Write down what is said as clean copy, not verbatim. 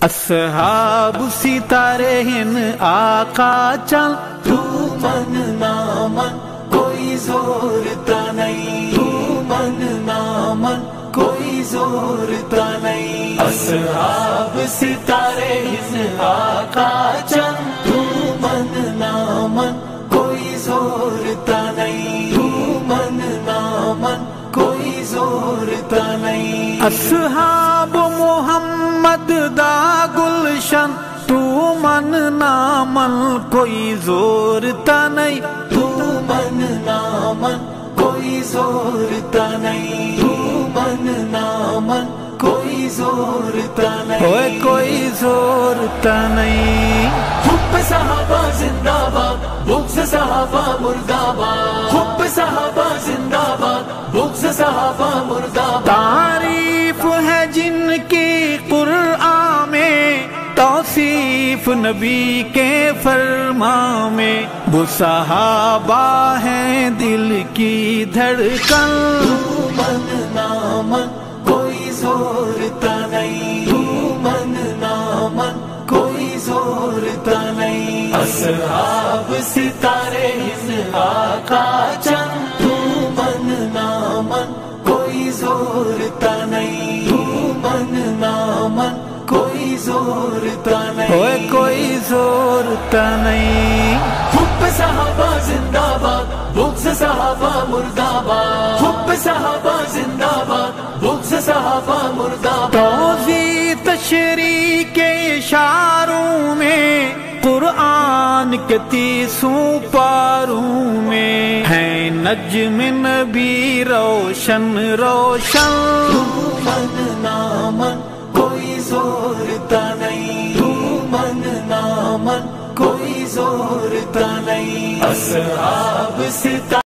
اصحاب ستارے ہن آقا چل، تو من نہ من کوئی زور تا نہیں، تو من نہ من کوئی زور تا نہیں، اصحاب ستارے ہن آقا چل، تو من نہ من کوئی زور تا نہیں، تو من نہ من کوئی زور تا نہیں، اصحاب محمد دا گلشن، تو من نہ من کوئی زور تا نہیں، تو من نہ من کوئی زور تا نہیں، تو من نہ من کوئی زور تا نہیں، ہوئے کوئی زور تا نہیں، حب صحابہ زندہ باد، بغض صحابہ مردہ باد، حب صحابہ زندہ باد، بغض صحابہ مردہ باد، تعریف ہے جن کی قرآن میں، توصیف نبی کے فرمان میں، وہ صحابہ ہیں دل کی دھڑکن، تو من نہ من کوئی زور تا نہیں، تو من نہ من کوئی زور تا نہیں، اصحاب ستارے ہن آقا چند، تو من نہ من کوئی زور تا نہیں، تو من نہ من کوئی زور تا نہیں، ہوئے کوئی زور تا نہیں، حب صحابہ زندہ باد، بغض صحابہ مردہ باد، حب صحابہ زندہ باد، بغض صحابہ مردہ باد، توضیح تشریح کے اشاروں میں، قرآن کے 30 پاروں میں، ہے نجم نبی روشن روشن، تو من نہ من کوئی زور تا نہیں، تو من نہ من کوئی زور تا نہیں، اصحاب ستارے